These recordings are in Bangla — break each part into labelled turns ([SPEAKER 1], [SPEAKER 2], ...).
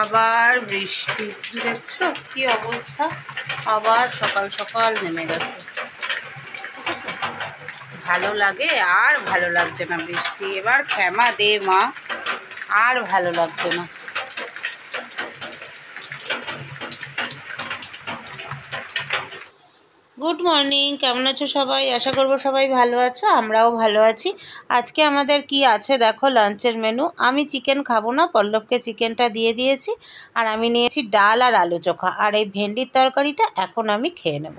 [SPEAKER 1] আবার বৃষ্টি, দেখছো কি অবস্থা, আবার সকাল সকাল নেমে গেছে। ভালো লাগে আর ভালো লাগছে না বৃষ্টি, এবার ক্ষমা দে মা, আর ভালো লাগছে না। গুড মর্নিং, কেমন আছো সবাই? আশা করবো সবাই ভালো আছো, আমরাও ভালো আছি। আজকে আমাদের কি আছে দেখো, লাঞ্চের মেনু। আমি চিকেন খাবো না, পল্লবকে চিকেনটা দিয়ে দিয়েছি, আর আমি নিয়েছি ডাল আর আলু চোখা, আর এই ভেন্ডির তরকারিটা এখন আমি খেয়ে নেব।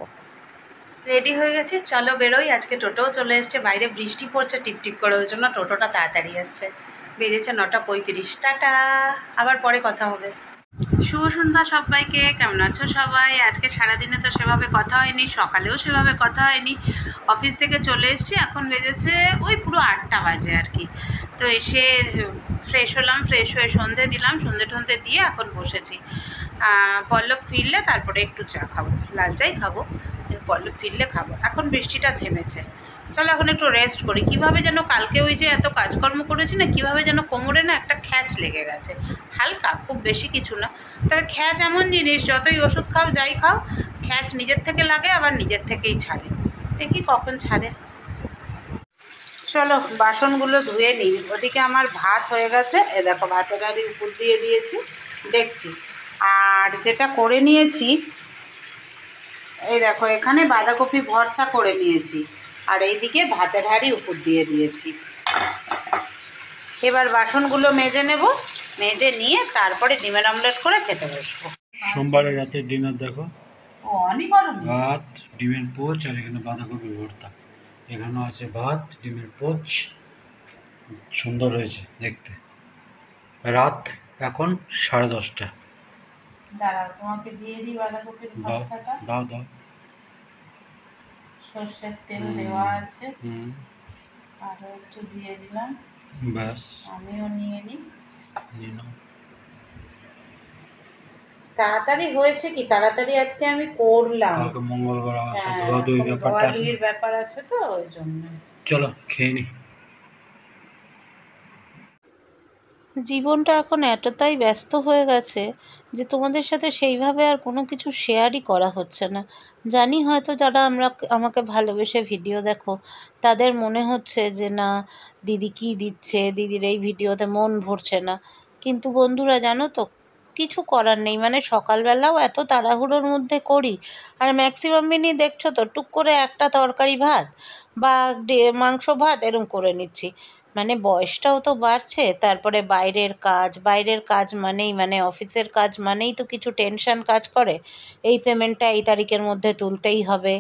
[SPEAKER 1] রেডি হয়ে গেছি, চলো বেরোই। আজকে টোটোও চলে এসছে, বাইরে বৃষ্টি পড়ছে টিপটিপ করে, ওই জন্য টোটোটা তাড়াতাড়ি এসছে। বেজেছে 9:35। টাটা, আবার পরে কথা হবে। শুভ সন্ধ্যা সবাইকে, কেমন আছো সবাই? আজকে সারাদিনে তো সেভাবে কথা হয়নি, সকালেও সেভাবে কথা হয়নি। অফিস থেকে চলে এসেছি, এখন বেজেছে ওই পুরো 8টা বাজে আর কি। তো এসে ফ্রেশ হলাম, ফ্রেশ হয়ে সন্ধে দিলাম, সন্ধে টন্ধে দিয়ে এখন বসেছি। পল্লব ফিরলে তারপরে একটু চা খাবো, লাল চাই খাবো, কিন্তু পল্লব ফিরলে খাবো। এখন বৃষ্টিটা থেমেছে, চলো এখন একটু রেস্ট করি। কীভাবে যেন কালকে ওই যে এত কাজকর্ম করেছি না, কীভাবে যেন কোমরে না একটা খ্যাচ লেগে গেছে, হালকা, খুব বেশি কিছু না। তবে খ্যাচ এমন জিনিস, যতই ওষুধ খাও যাই খাও, খ্যাচ নিজের থেকে লাগে, আবার নিজের থেকেই ছাড়ে। দেখি কখন ছাড়ে। চলো বাসনগুলো ধুয়ে নিই। ওদিকে আমার ভাত হয়ে গেছে, এ দেখো ভাতের হাঁড়ি উপর দিয়ে দিয়েছি, দেখছি। আর যেটা করে নিয়েছি, এই দেখো এখানে বাঁধাকপি ভর্তা করে নিয়েছি, আর এইদিকে ভাতের হাঁড়ি উপর দিয়ে দিয়েছি। এবার বাসনগুলো মেজে নেব, মেজে নিয়ে তারপরে ডিমের অমলেট করে খেতে বসবো।
[SPEAKER 2] সোমবারের রাতের ডিনার দেখো,
[SPEAKER 1] ও অনেক গরম।
[SPEAKER 2] ভাত, ডিমের পোচ, আর এখানে বাঁধাকপির ভর্তা। এখানেও আছে ভাত, ডিমের পোচ, সুন্দর হয়েছে দেখতে। রাত এখন 10:30।
[SPEAKER 1] দাঁড়াও তোমাকে দিয়ে দিই বাঁধাকপির
[SPEAKER 2] দাও
[SPEAKER 1] ভর্তাটা।
[SPEAKER 2] দাও দাও।
[SPEAKER 1] সর্ষের তেল দেওয়া আছে, আরও একটু দিয়ে দিলাম,
[SPEAKER 2] ব্যাস
[SPEAKER 1] আমিও নিয়ে নিই।
[SPEAKER 2] নিয়ে নাও।
[SPEAKER 1] তাড়াতাড়ি হয়েছে কি, তাড়াতাড়ি আজকে আমি করলাম।
[SPEAKER 2] কালকে মঙ্গলবার আছে,
[SPEAKER 1] হ্যাঁ,
[SPEAKER 2] ধোয়াধুয়ি
[SPEAKER 1] এখন
[SPEAKER 2] ব্যাপারটা আছে।
[SPEAKER 1] ধোয়াধুয়ির ব্যাপার আছে তো, ওই জন্য।
[SPEAKER 2] চলো খেয়ে নি।
[SPEAKER 1] জীবনটা এখন এতটাই ব্যস্ত হয়ে গেছে যে তোমাদের সাথে সেইভাবে আর কোনো কিছু শেয়ারই করা হচ্ছে না। জানি হয়তো যারা আমাকে ভালোবেসে ভিডিও দেখো, তাদের মনে হচ্ছে যে না, দিদি কী দিচ্ছে, দিদির এই ভিডিওতে মন ভরছে না। কিন্তু বন্ধুরা জানো তো, কিছু করার নেই। মানে সকালবেলাও এত তাড়াহুড়োর মধ্যে করি, আর ম্যাক্সিমাম দিনই দেখছো তো টুক করে একটা তরকারি ভাত বা মাংস ভাত এরম করে নিচ্ছি। মানে বয়সটাও তো বাড়ছে, তারপরে বাইরের কাজ মানেই, মানে অফিসের কাজ মানেই তো কিছু টেনশন কাজ করে। এই পেমেন্টটা এই তারিখের মধ্যে তুলতেই হবে,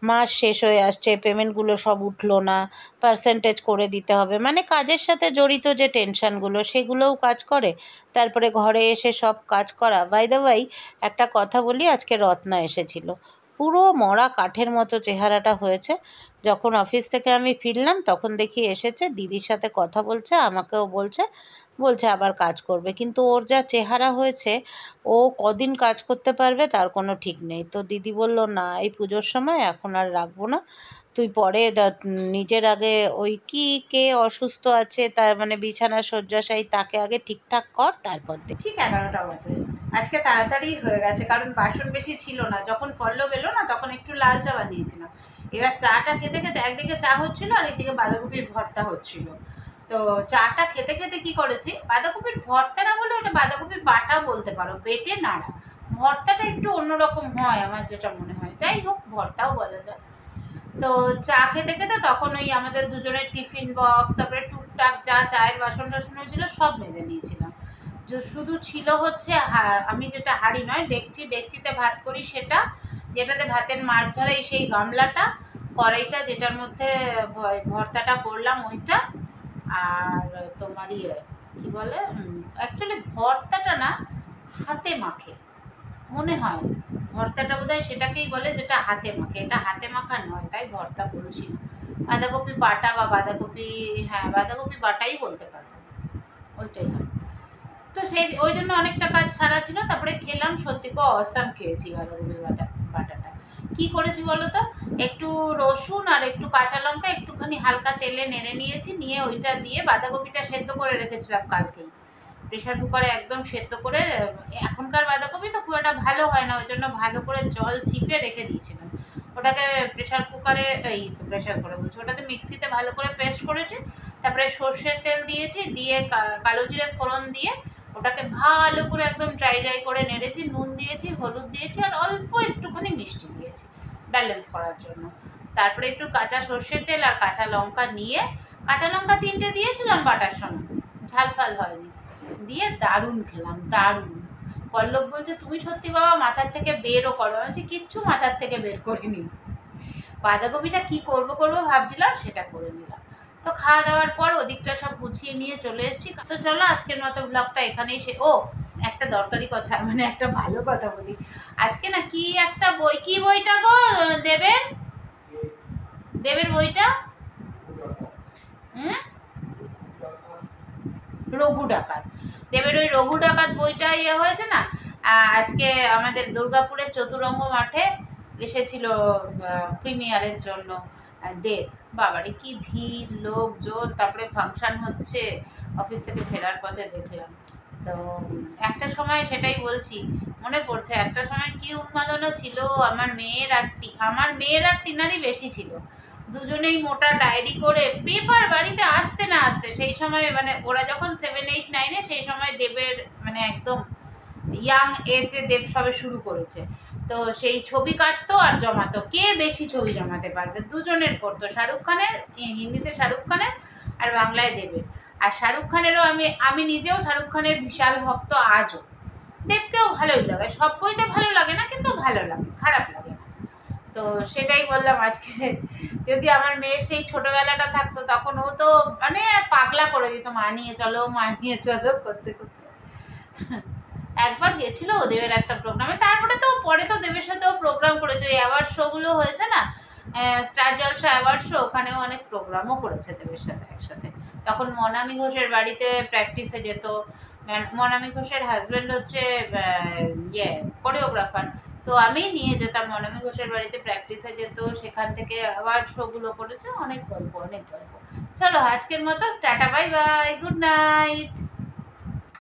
[SPEAKER 1] মাস শেষ হয়ে আসছে, পেমেন্টগুলো সব উঠলো না, পার্সেন্টেজ করে দিতে হবে, মানে কাজের সাথে জড়িত যে টেনশনগুলো সেগুলোও কাজ করে। তারপরে ঘরে এসে সব কাজ করা। বাই দ্য ওয়াই, একটা কথা বলি, আজকে রত্না এসেছিল, পুরো মরা কাঠের মতো চেহারাটা হয়েছে। যখন অফিস থেকে আমি ফিরলাম তখন দেখি এসেছে, দিদির সাথে কথা বলছে, আমাকেও বলছে, বলছে আবার কাজ করবে, কিন্তু ওর যা চেহারা হয়েছে, ও কদিন কাজ করতে পারবে তার কোনো ঠিক নেই। তো দিদি বলল না, এই পুজোর সময় এখন আর রাখবো না, তুই পরে নিজের আগে ওই কি কে অসুস্থ আছে তার মানে বিছানা শয্যাশায়ী, তাকে আগে ঠিকঠাক কর, তারপর দেখ। ঠিক 11টা বাজে। আজকে তাড়াতাড়ি হয়ে গেছে, কারণ বাসন বেশি ছিল না। যখন পল্লব এলো না তখন একটু লাল চা বানিয়েছিলাম। এবার চাটা খেতে খেতে একদিকে চা হচ্ছিল আর এইদিকে বাঁধাকপির ভর্তা হচ্ছিল। তো চাটা খেতে খেতে কি করেছি, বাঁধাকপির ভর্তা না বলে ওটা বাঁধাকপির বাটা বলতে পারো, বেটে নাড়া। ভর্তাটা একটু অন্যরকম হয় আমার যেটা মনে হয়, যাই হোক ভর্তাও বলা যায়। তো চা খেতে খেতে তখন ওই আমাদের দুজনের টিফিন বক্স, তারপরে টুকটাক যা চায়ের বাসন টাসন হয়েছিল সব মেজে নিয়েছিলাম। যে শুধু ছিল হচ্ছে আমি যেটা হাঁড়ি নয় ডেকচিতে ভাত করি সেটা, যেটাতে ভাতের মার ঝাড়াই সেই গামলাটা, কড়াইটা যেটার মধ্যে ভর্তাটা করলাম ওইটা, আর তোমার কি বলে, অ্যাকচুয়ালি ভর্তাটা না, হাতে মাখে মনে হয়, ভর্তাটা বোধহয় সেটাকেই বলে যেটা হাতে মাখে, এটা হাতে মাখা নয়, তাই ভর্তা বলছি না। বাঁধাকপি বাটা বা বাঁধাকপি, হ্যাঁ বাঁধাকপি বাটাই বলতে পারবো, ওইটাই হয়। তো সেই ওই জন্য অনেকটা কাজ সারা ছিল। তারপরে খেলাম, সত্যি খুব অসাম খেয়েছি বাঁধাকপি বাটাটা। কি করেছি বলো তো, একটু রসুন আর একটু কাঁচা লঙ্কা একটুখানি হালকা তেলে নেড়ে নিয়েছি, নিয়ে ওইটা দিয়ে বাঁধাকপিটা সেদ্ধ করে রেখেছিলাম কালকেই, প্রেশার কুকারে একদম সেদ্ধ করে, এখনকার বাঁধাকপি তো খুব একটা ভালো হয় না, ওই জন্য ভালো করে জল চিপে রেখে দিয়েছিলাম। ওটাকে প্রেশার কুকারে, এই প্রেশার কুকারে বলছি, ওটাতে মিক্সিতে ভালো করে পেস্ট করেছি। তারপরে সর্ষের তেল দিয়েছি, দিয়ে কালো জিরে ফোড়ন দিয়ে ওটাকে ভালো করে একদম ড্রাই ড্রাই করে নেড়েছি, নুন দিয়েছি, হলুদ দিয়েছি, আর অল্প একটুখানি মিষ্টি দিয়েছি ব্যালেন্স করার জন্য। তারপরে একটু কাঁচা সর্ষের তেল আর কাঁচা লঙ্কা নিয়ে, কাঁচা লঙ্কা 3টে দিয়েছিলাম বাটার সময়, ঝাল ফাল হয়নি, দিয়ে দারুণ খেলাম, দারুণ। পল্লব বলছে তুমি সত্যি বাবা মাথার থেকে বেরও করো, আমি বলছি কিচ্ছু মাথার থেকে বের করিনি, বাঁধাকপিটা কি করব করব ভাবছিলাম, সেটা করে নিলাম। তো খাওয়া দাওয়ার পর ওদিকটা সব গুছিয়ে নিয়ে চলে এসেছি। তো চলো আজকের মতো ব্লগটা এখানেই ও একটা দরকারি কথা, মানে একটা ভালো কথা বলি। আজকে না কি একটা বই, কি বইটা গো দেবের, দেবের বইটা, হুম, রঘু ডাকাত, দেবের ওই রঘু ডাকাত বইটা ইয়ে হয়েছে না। আজকে আমাদের দুর্গাপুরের চতুরঙ্গ মাঠে এসেছিল প্রিমিয়ারের জন্য দেব। বাবারে কি ভিড় লোকজন, তারপরে ফাংশন হচ্ছে, অফিস থেকে ফেরার পথে দেখলাম। তো একটা সময় সেটাই বলছি, মনে পড়ছে একটা সময় কি উন্মাদনা ছিল আমার মেয়ের আর টিনারই বেশি ছিল। দুজনেই মোটা ডায়েরি করে পেপার বাড়িতে আসতে না আসতে, সেই সময় মানে ওরা যখন 7, 8, 9-এ, সেই সময় দেবের মানে একদম ইয়াং এজে দেব সবে শুরু করেছে। তো সেই ছবি কাটতো আর জমাতো, কে বেশি ছবি জমাতে পারবে, দুজনের করতো, শাহরুখ খানের, হিন্দিতে শাহরুখ খানের আর বাংলায় দেবের। আর শাহরুখ খানেরও আমি আমি নিজেও শাহরুখ খানের বিশাল ভক্ত আজও। দেবকেও ভালোই লাগে, সব বইতে ভালো লাগে না, কিন্তু ভালো লাগে, খারাপ লাগে না। তো সেটাই বললাম আজকে, যদি আমার মেয়ের সেই ছোটবেলাটা থাকতো, তখন ও তো মানে পাগলা করে দিত, মা নিয়ে চলো মা নিয়ে চলো করতে করতে। একবার গেছিল দেবের একটা প্রোগ্রামে, তারপরে তো পরে তো দেবের সাথেও প্রোগ্রাম করেছে, ওই অ্যাওয়ার্ড শো গুলো হয়েছে না, স্টার জলসা অ্যাওয়ার্ড শো, ওখানেও অনেক প্রোগ্রামও করেছে দেবের সাথে একসাথে। তখন মনামি ঘোষের বাড়িতে প্র্যাকটিসে যেত। মনামি ঘোষের হাজব্যান্ড হচ্ছে ইয়ে কোরিওগ্রাফার। তো আমি নিয়ে যেতাম মনামি ঘোষের বাড়িতে, প্র্যাকটিসে যেত, সেখান থেকে অ্যাওয়ার্ড শোগুলো করেছে, অনেক গল্প অনেক গল্প। চলো আজকের মতো tata, bye bye, good night.